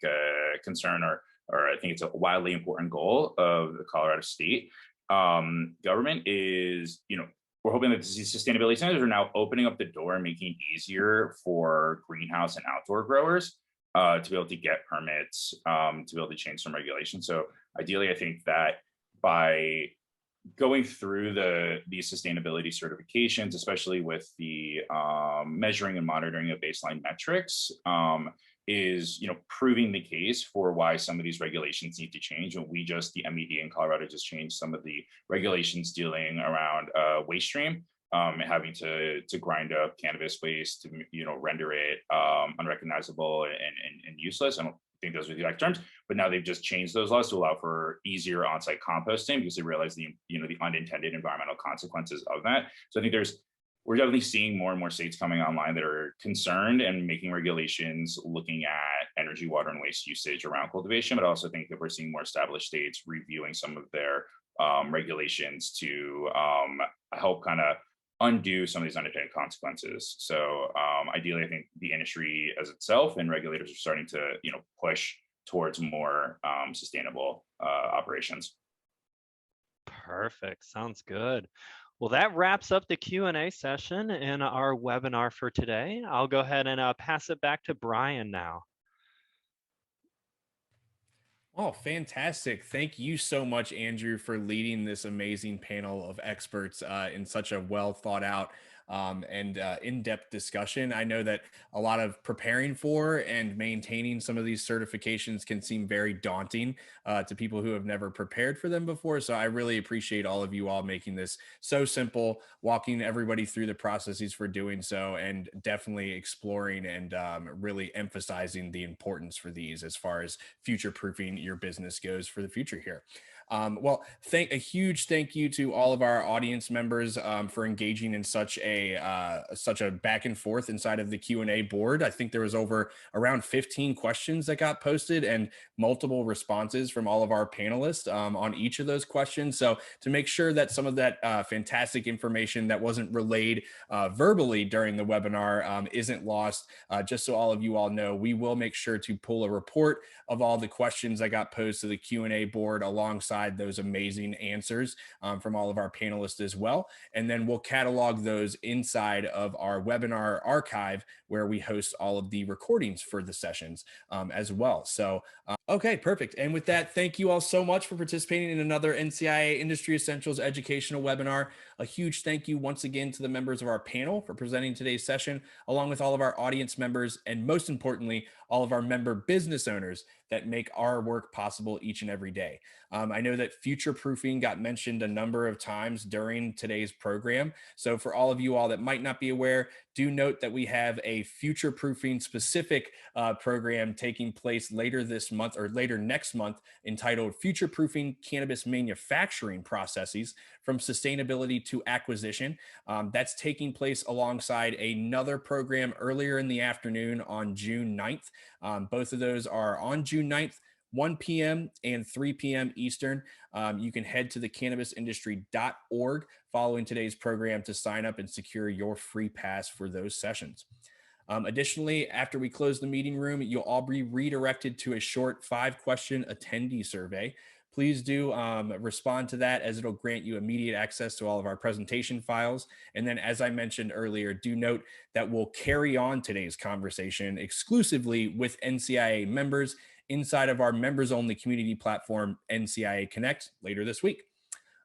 S4: concern, or I think it's a wildly important goal of the Colorado state government is, we're hoping that these sustainability standards are now opening up the door and making it easier for greenhouse and outdoor growers to be able to get permits, to be able to change some regulations. So ideally, I think that by going through these sustainability certifications, especially with the measuring and monitoring of baseline metrics, is proving the case for why some of these regulations need to change. And the MED in Colorado just changed some of the regulations dealing around waste stream, having to grind up cannabis waste to render it unrecognizable and useless. I don't think those are the exact terms, but now they've just changed those laws to allow for easier on-site composting because they realize the unintended environmental consequences of that. So I think we're definitely seeing more and more states coming online that are concerned and making regulations looking at energy, water, and waste usage around cultivation. But I also think that we're seeing more established states reviewing some of their regulations to help kind of undo some of these unintended consequences. So ideally, I think the industry as itself and regulators are starting to push towards more sustainable operations.
S2: Perfect. Sounds good. Well, that wraps up the Q&A session in our webinar for today. I'll go ahead and pass it back to Brian now.
S1: Oh, fantastic. Thank you so much, Andrew, for leading this amazing panel of experts in such a well thought out and in-depth discussion. I know that a lot of preparing for and maintaining some of these certifications can seem very daunting to people who have never prepared for them before. So I really appreciate all of you all making this so simple, walking everybody through the processes for doing so, and definitely exploring and really emphasizing the importance for these as far as future-proofing your business goes for the future here. Well, a huge thank you to all of our audience members for engaging in such a back and forth inside of the Q&A board. I think there was around 15 questions that got posted and multiple responses from all of our panelists on each of those questions. So to make sure that some of that fantastic information that wasn't relayed verbally during the webinar isn't lost, just so all of you all know, we will make sure to pull a report of all the questions that got posed to the Q&A board alongside alongside those amazing answers from all of our panelists as well. And then we'll catalog those inside of our webinar archive where we host all of the recordings for the sessions as well. So, okay, perfect. And with that, thank you all so much for participating in another NCIA Industry Essentials educational webinar. A huge thank you once again to the members of our panel for presenting today's session, along with all of our audience members, and most importantly, all of our member business owners that make our work possible each and every day. I know that future proofing got mentioned a number of times during today's program. So for all of you all that might not be aware, do note that we have a future proofing specific program taking place later this month or later next month entitled Future Proofing Cannabis Manufacturing Processes from Sustainability to Acquisition. That's taking place alongside another program earlier in the afternoon on June 9th. Both of those are on June 9th, 1 p.m. and 3 p.m. Eastern. You can head to thecannabisindustry.org following today's program to sign up and secure your free pass for those sessions. Additionally, after we close the meeting room, you'll all be redirected to a short 5-question attendee survey. Please do respond to that, as it'll grant you immediate access to all of our presentation files. And then, as I mentioned earlier, do note that we'll carry on today's conversation exclusively with NCIA members inside of our members-only community platform, NCIA Connect, later this week.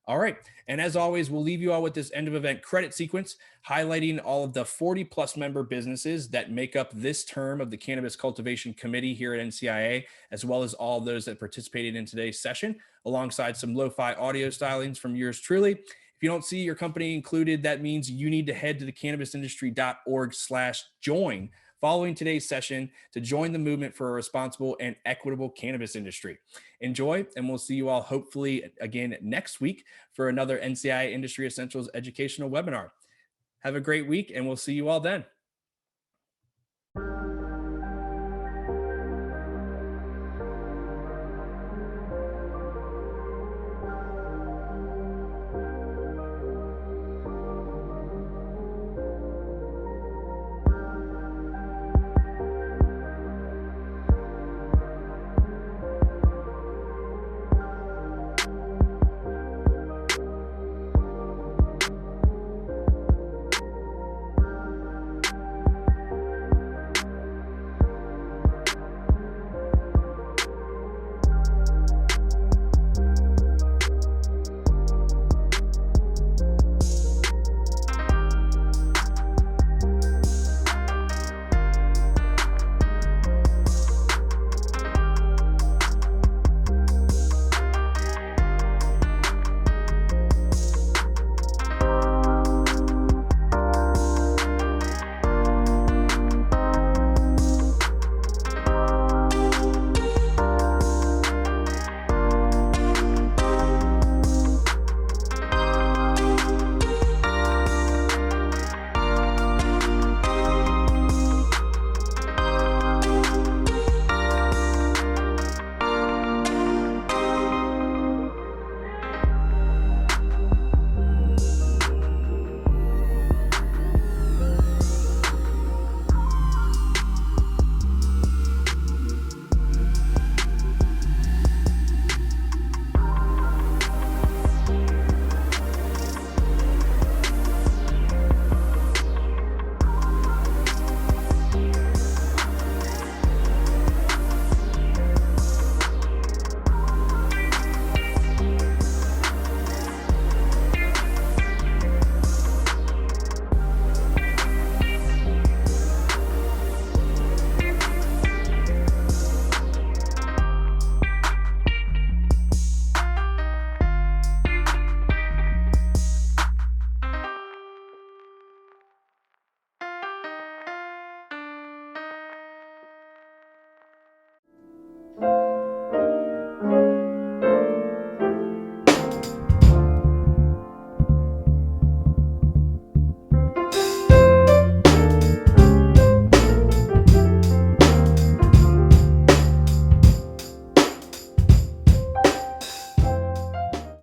S1: All right. And as always, we'll leave you all with this end of event credit sequence, highlighting all of the 40+ member businesses that make up this term of the Cannabis Cultivation Committee here at NCIA, as well as all those that participated in today's session, alongside some lo-fi audio stylings from yours truly. If you don't see your company included, that means you need to head to thecannabisindustry.org/join following today's session to join the movement for a responsible and equitable cannabis industry. Enjoy, and we'll see you all hopefully again next week for another NCIA Industry Essentials educational webinar. Have a great week, and we'll see you all then.